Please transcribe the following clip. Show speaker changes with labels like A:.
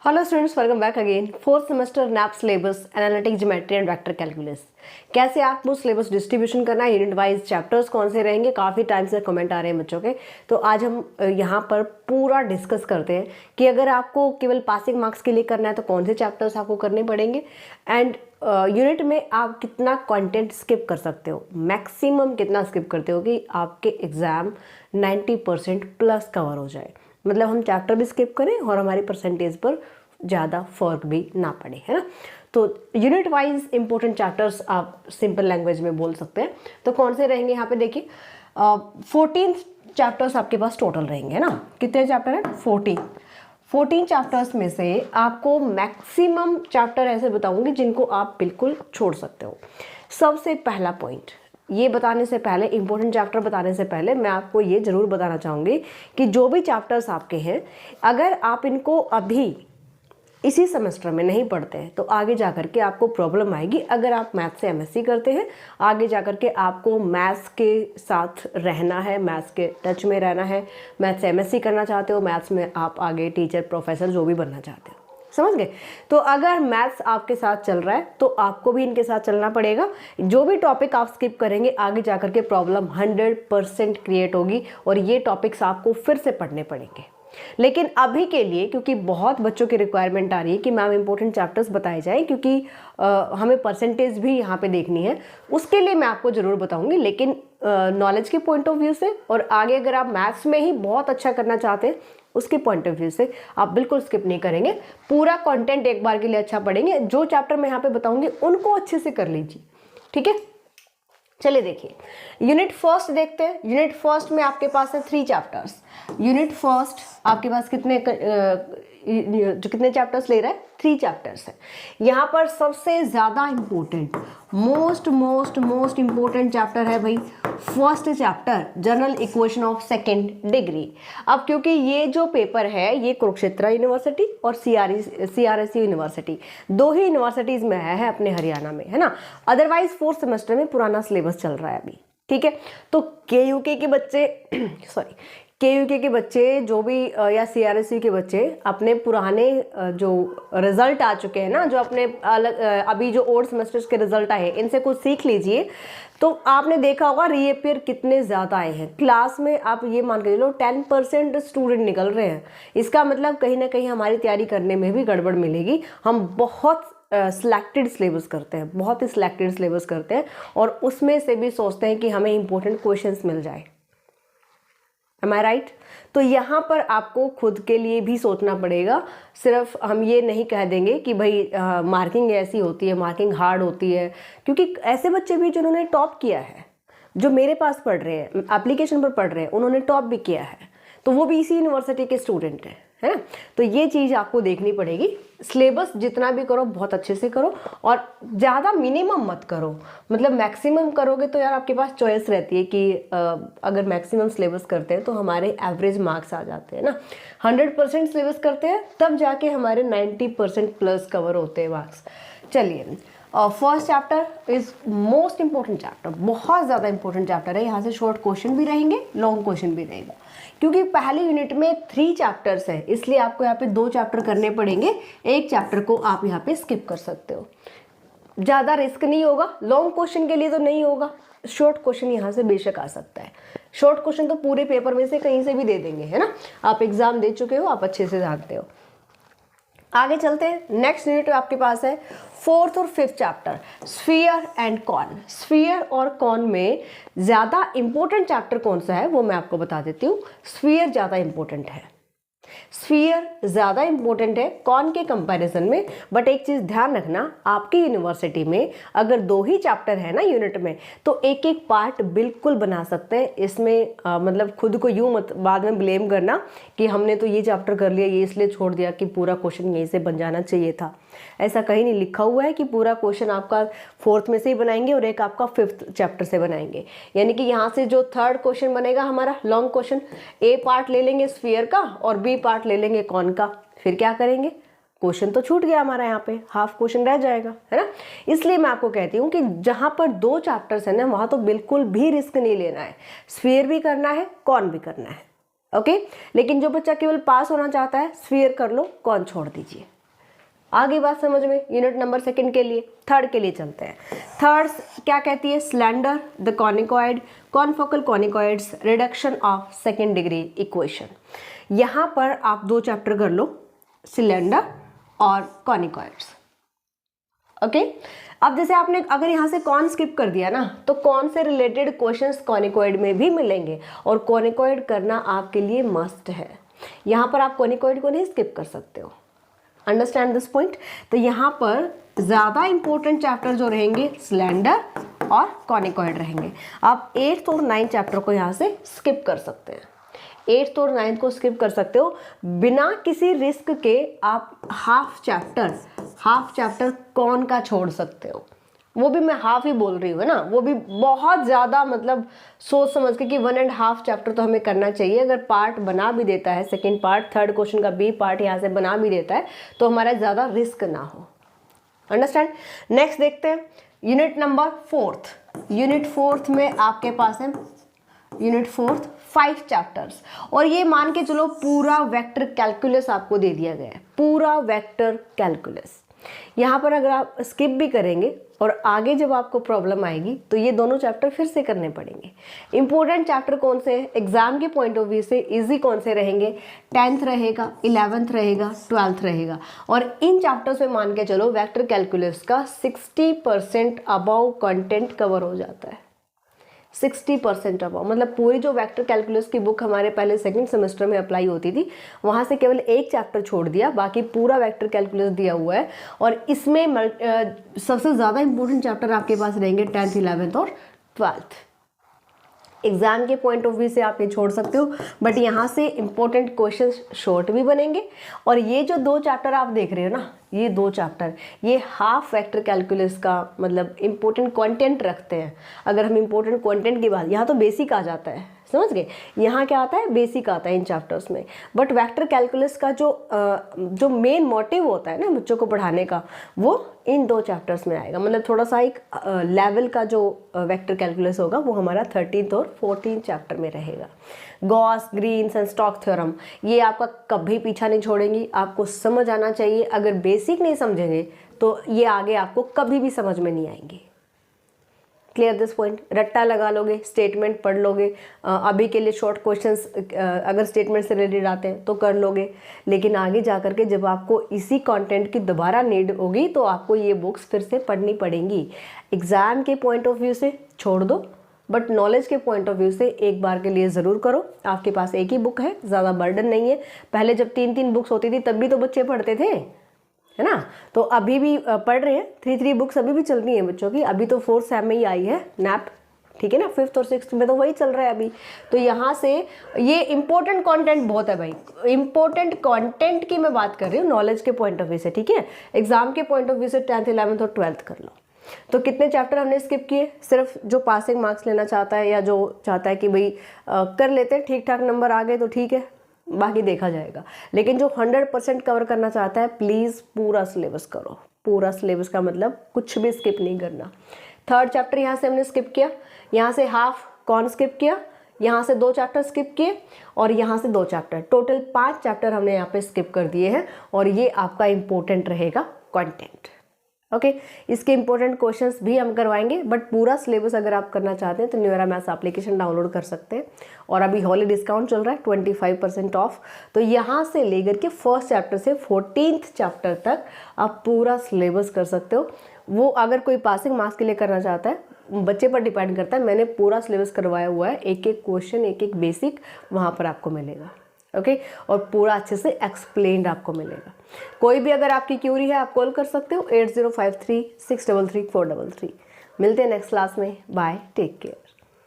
A: Hello students, welcome back again. Fourth semester nap syllabus analytic geometry and vector calculus. कैसे आपको syllabus distribution करना है, unit wise chapters कौन से रहेंगे, काफ़ी टाइम से कमेंट आ रहे हैं बच्चों के। तो आज हम यहाँ पर पूरा डिस्कस करते हैं कि अगर आपको केवल पासिंग मार्क्स के लिए करना है तो कौन से चैप्टर्स आपको करने पड़ेंगे, एंड यूनिट में आप कितना कंटेंट स्किप कर सकते हो, मैक्सिमम कितना स्किप करते हो कि आपके एग्ज़ाम 90% प्लस कवर हो जाए। मतलब हम चैप्टर भी स्किप करें और हमारी परसेंटेज पर ज़्यादा फर्क भी ना पड़े, है ना। तो यूनिट वाइज इंपॉर्टेंट चैप्टर्स आप सिंपल लैंग्वेज में बोल सकते हैं। तो कौन से रहेंगे यहाँ पे देखिए, 14 चैप्टर्स आपके पास टोटल रहेंगे, है ना। कितने चैप्टर हैं? 14 चैप्टर्स में से आपको मैक्सिमम चैप्टर ऐसे बताऊंगी जिनको आप बिल्कुल छोड़ सकते हो। सबसे पहला पॉइंट ये बताने से पहले, इंपॉर्टेंट चैप्टर बताने से पहले मैं आपको ये ज़रूर बताना चाहूँगी कि जो भी चैप्टर्स आपके हैं, अगर आप इनको अभी इसी सेमेस्टर में नहीं पढ़ते हैं तो आगे जाकर के आपको प्रॉब्लम आएगी। अगर आप मैथ्स से एमएससी करते हैं, आगे जाकर के आपको मैथ्स के साथ रहना है, मैथ्स के टच में रहना है, मैथ्स से एमएससी करना चाहते हो, मैथ्स में आप आगे टीचर, प्रोफेसर जो भी बनना चाहते हो, समझ गए। तो अगर मैथ्स आपके साथ चल रहा है तो आपको भी इनके साथ चलना पड़ेगा। जो भी टॉपिक आप स्किप करेंगे आगे जाकर के प्रॉब्लम 100% क्रिएट होगी और ये टॉपिक्स आपको फिर से पढ़ने पड़ेंगे। लेकिन अभी के लिए, क्योंकि बहुत बच्चों की रिक्वायरमेंट आ रही है कि मैम इंपॉर्टेंट चैप्टर्स बताए जाएं, क्योंकि हमें परसेंटेज भी यहाँ पे देखनी है, उसके लिए मैं आपको ज़रूर बताऊंगी। लेकिन नॉलेज के पॉइंट ऑफ व्यू से और आगे अगर आप मैथ्स में ही बहुत अच्छा करना चाहते हैं उसके पॉइंट ऑफ व्यू से आप बिल्कुल स्किप नहीं करेंगे। पूरा कंटेंट एक बार के लिए अच्छा पढ़ेंगे। जो चैप्टर मैं यहाँ पे बताऊंगी उनको अच्छे से कर लीजिए, ठीक है। चलिए देखिए, यूनिट फर्स्ट देखते हैं। यूनिट फर्स्ट में आपके पास है 3 चैप्टर्स। यूनिट फर्स्ट आपके पास कितने चैप्टर्स ले रहा है? 3 चैप्टर्स है। यहाँ पर सबसे ज़्यादा इम्पोर्टेंट, मोस्ट इम्पोर्टेंट चैप्टर है भाई first chapter, general equation of second degree. अब क्योंकि ये जो पेपर है ये कुरुक्षेत्र यूनिवर्सिटी और CRSU यूनिवर्सिटी, 2 ही यूनिवर्सिटीज़ में है अपने हरियाणा में, है ना। अदरवाइज 4th सेमेस्टर में पुराना सिलेबस चल रहा है अभी, ठीक है। तो KUK के बच्चे KUK के बच्चे जो भी या CRSU के बच्चे अपने पुराने जो रिजल्ट आ चुके हैं ना, जो अपने अलग अभी जो ओल्ड सेमेस्टर्स के रिजल्ट आए हैं, इनसे कुछ सीख लीजिए। तो आपने देखा होगा रीअपियर कितने ज़्यादा आए हैं क्लास में। आप ये मान के चलो 10% स्टूडेंट निकल रहे हैं। इसका मतलब कहीं ना कहीं हमारी तैयारी करने में भी गड़बड़ मिलेगी। हम बहुत सिलेक्टेड सिलेबस करते हैं, बहुत ही सिलेक्टेड सिलेबस करते हैं और उसमें से भी सोचते हैं कि हमें इंपॉर्टेंट क्वेश्चंस मिल जाए। Am I right? तो यहाँ पर आपको खुद के लिए भी सोचना पड़ेगा। सिर्फ हम ये नहीं कह देंगे कि भाई मार्किंग ऐसी होती है, मार्किंग हार्ड होती है, क्योंकि ऐसे बच्चे भी जिन्होंने टॉप किया है, जो मेरे पास पढ़ रहे हैं, एप्लीकेशन पर पढ़ रहे हैं, उन्होंने टॉप भी किया है, तो वो भी इसी यूनिवर्सिटी के स्टूडेंट हैं, है ना। तो ये चीज़ आपको देखनी पड़ेगी। सिलेबस जितना भी करो बहुत अच्छे से करो और ज़्यादा मिनिमम मत करो। मतलब मैक्सिमम करोगे तो यार आपके पास चॉइस रहती है कि अगर मैक्सिमम सिलेबस करते हैं तो हमारे एवरेज मार्क्स आ जाते हैं ना। 100% सिलेबस करते हैं तब जाके हमारे 90% प्लस कवर होते हैं मार्क्स। चलिए, first chapter is most important chapter, बहुत ज़्यादा इंपॉर्टेंट चैप्टर है। यहाँ से शॉर्ट क्वेश्चन भी रहेंगे, लॉन्ग क्वेश्चन भी रहेगा, क्योंकि पहली यूनिट में 3 चैप्टर्स है, इसलिए आपको यहाँ पे 2 चैप्टर करने पड़ेंगे। एक चैप्टर को आप यहाँ पे स्किप कर सकते हो, ज़्यादा रिस्क नहीं होगा। लॉन्ग क्वेश्चन के लिए तो नहीं होगा, शॉर्ट क्वेश्चन यहाँ से बेशक आ सकता है। शॉर्ट क्वेश्चन तो पूरे पेपर में से कहीं से भी दे देंगे, है ना। आप एग्जाम दे चुके हो, आप अच्छे से जानते हो। आगे चलते हैं। नेक्स्ट यूनिट आपके पास है 4th और 5th chapter, sphere and cone. Sphere और कॉन में ज़्यादा इंपॉर्टेंट चैप्टर कौन सा है वो मैं आपको बता देती हूँ। स्फीयर ज़्यादा इंपॉर्टेंट है, स्फीयर ज़्यादा इंपॉर्टेंट है कॉन के कंपैरिजन में। बट एक चीज़ ध्यान रखना, आपकी यूनिवर्सिटी में अगर 2 ही चैप्टर है ना यूनिट में, तो एक एक पार्ट बिल्कुल बना सकते हैं। इसमें मतलब खुद को यूँ मत बाद में ब्लेम करना कि हमने तो ये चैप्टर कर लिया, ये इसलिए छोड़ दिया कि पूरा क्वेश्चन यहीं से बन जाना चाहिए था। ऐसा कहीं नहीं लिखा हुआ है कि पूरा क्वेश्चन आपका 4th में से ही बनाएंगे और एक आपका 5th चैप्टर से बनाएंगे। यानी कि यहाँ से जो 3rd क्वेश्चन बनेगा हमारा लॉन्ग क्वेश्चन, A पार्ट ले लेंगे स्फीयर का और B पार्ट ले लेंगे कॉन का। फिर क्या करेंगे? क्वेश्चन तो छूट गया हमारा, यहाँ पे हाफ क्वेश्चन रह जाएगा, है ना। इसलिए मैं आपको कहती हूँ कि जहाँ पर 2 चैप्टर्स है ना, वहाँ तो बिल्कुल भी रिस्क नहीं लेना है। स्फीयर भी करना है, कॉन भी करना है। ओके। लेकिन जो बच्चा केवल पास होना चाहता है स्फीयर कर लो, कौन छोड़ दीजिए। आगे बात समझ में। यूनिट नंबर सेकंड के लिए, थर्ड के लिए चलते हैं। थर्ड क्या कहती है, cylinder, the conicoid, confocal conicoids, reduction of second degree equation. यहाँ पर आप 2 चैप्टर कर लो, सिलेंडर और कॉनिकॉइड्स। ओके। अब जैसे आपने अगर यहाँ से कॉन स्किप कर दिया ना, तो कॉन से रिलेटेड क्वेश्चंस कॉनिकॉइड में भी मिलेंगे और कॉनिकॉइड करना आपके लिए मस्ट है। यहाँ पर आप कॉनिकॉइड को नहीं स्किप कर सकते हो। Understand this point. तो यहाँ पर ज़्यादा इंपॉर्टेंट चैप्टर जो रहेंगे सिलेंडर और कॉनिकॉइड रहेंगे। आप 8th और 9th चैप्टर को यहाँ से स्किप कर सकते हैं। 8th और 9th को स्किप कर सकते हो बिना किसी रिस्क के। आप हाफ चैप्टर कौन का छोड़ सकते हो, वो भी मैं हाफ ही बोल रही हूँ ना, वो भी बहुत ज़्यादा मतलब सोच समझ के कि 1.5 चैप्टर तो हमें करना चाहिए। अगर पार्ट बना भी देता है, सेकंड पार्ट, थर्ड क्वेश्चन का बी पार्ट यहाँ से बना भी देता है, तो हमारा ज़्यादा रिस्क ना हो। अंडरस्टैंड। नेक्स्ट देखते हैं unit number 4th। Unit 4th में आपके पास है यूनिट 4th 5 चैप्टर्स, और ये मान के चलो पूरा वेक्टर कैलकुलस आपको दे दिया गया है, पूरा वेक्टर कैलकुलस। यहाँ पर अगर आप स्किप भी करेंगे और आगे जब आपको प्रॉब्लम आएगी तो ये दोनों चैप्टर फिर से करने पड़ेंगे। इंपॉर्टेंट चैप्टर कौन से हैं एग्जाम के पॉइंट ऑफ व्यू से, इजी कौन से रहेंगे, 10th रहेगा, 11th रहेगा, 12th रहेगा। और इन चैप्टर्स में मान के चलो वेक्टर कैलकुलस का 60% अबाउ कंटेंट कवर हो जाता है। 60% अबाउ, मतलब पूरी जो वेक्टर कैलकुलस की बुक हमारे पहले सेकंड सेमेस्टर में अप्लाई होती थी, वहाँ से केवल एक चैप्टर छोड़ दिया, बाकी पूरा वेक्टर कैलकुलस दिया हुआ है। और इसमें सबसे ज़्यादा इंपॉर्टेंट चैप्टर आपके पास रहेंगे 10th, 11th और 12th। एग्जाम के पॉइंट ऑफ व्यू से आप ये छोड़ सकते हो, बट यहाँ से इंपॉर्टेंट क्वेश्चंस शॉर्ट भी बनेंगे। और ये जो 2 चैप्टर आप देख रहे हो ना, ये 2 चैप्टर ये हाफ वेक्टर कैलकुलस का मतलब इंपॉर्टेंट कंटेंट रखते हैं। अगर हम इंपॉर्टेंट कंटेंट की बात, यहाँ तो बेसिक आ जाता है, समझ गए, यहाँ क्या आता है, बेसिक आता है इन चैप्टर्स में। बट वेक्टर कैलकुलस का जो मेन मोटिव होता है ना बच्चों को पढ़ाने का, वो इन 2 चैप्टर्स में आएगा। मतलब थोड़ा सा एक लेवल का जो वेक्टर कैलकुलस होगा वो हमारा 13th और 14th चैप्टर में रहेगा। Gauss, Green's and Stokes theorem ये आपका कभी पीछा नहीं छोड़ेंगी, आपको समझ आना चाहिए। अगर बेसिक नहीं समझेंगे तो ये आगे आपको कभी भी समझ में नहीं आएंगे। Clear this point. रट्टा लगा लोगे, स्टेटमेंट पढ़ लोगे, अभी के लिए शॉर्ट क्वेश्चंस अगर स्टेटमेंट से रिलेटेड आते हैं तो कर लोगे, लेकिन आगे जा करके जब आपको इसी कंटेंट की दोबारा नीड होगी तो आपको ये बुक्स फिर से पढ़नी पड़ेंगी। एग्जाम के पॉइंट ऑफ व्यू से छोड़ दो, बट नॉलेज के पॉइंट ऑफ व्यू से एक बार के लिए ज़रूर करो। आपके पास एक ही बुक है, ज़्यादा बर्डन नहीं है। पहले जब 3-3 बुक्स होती थी तब भी तो बच्चे पढ़ते थे, है ना। तो अभी भी पढ़ रहे हैं, 3 बुक्स अभी भी चल रही हैं बच्चों की। अभी तो 4th सेम में ही आई है नैप, ठीक है ना। 5th और 6th में तो वही चल रहा है अभी। तो यहाँ से ये इंपॉर्टेंट कंटेंट बहुत है भाई, इंपॉर्टेंट कंटेंट की मैं बात कर रही हूँ नॉलेज के पॉइंट ऑफ व्यू से, ठीक है। एग्जाम के पॉइंट ऑफ व्यू से 10th, 11th और 12th कर लो। तो कितने चैप्टर हमने स्किप किए, सिर्फ जो पासिंग मार्क्स लेना चाहता है या जो चाहता है कि भाई कर लेते हैं, ठीक ठाक नंबर आ गए तो ठीक है, बाकी देखा जाएगा। लेकिन जो 100% कवर करना चाहता है प्लीज़ पूरा सिलेबस करो। पूरा सिलेबस का मतलब कुछ भी स्किप नहीं करना। 3rd चैप्टर यहाँ से हमने स्किप किया, यहाँ से हाफ कौन स्किप किया, यहाँ से 2 चैप्टर स्किप किए और यहाँ से 2 चैप्टर, टोटल 5 चैप्टर हमने यहाँ पे स्किप कर दिए हैं। और ये आपका इम्पोर्टेंट रहेगा कंटेंट। ओके, इसके इंपॉर्टेंट क्वेश्चंस भी हम करवाएंगे, बट पूरा सिलेबस अगर आप करना चाहते हैं तो न्यूएरा मैथ्स एप्लीकेशन डाउनलोड कर सकते हैं। और अभी हॉली डिस्काउंट चल रहा है 25% ऑफ। तो यहाँ से लेकर के 1st चैप्टर से 14th चैप्टर तक आप पूरा सिलेबस कर सकते हो। वो अगर कोई पासिंग मार्क्स के लिए करना चाहता है, बच्चे पर डिपेंड करता है। मैंने पूरा सिलेबस करवाया हुआ है, एक एक क्वेश्चन, एक एक बेसिक वहाँ पर आपको मिलेगा। ओके, और पूरा अच्छे से एक्सप्लेन्ड आपको मिलेगा। कोई भी अगर आपकी क्यूरी है आप कॉल कर सकते हो 8053 633 433। मिलते हैं नेक्स्ट क्लास में। Bye, take care.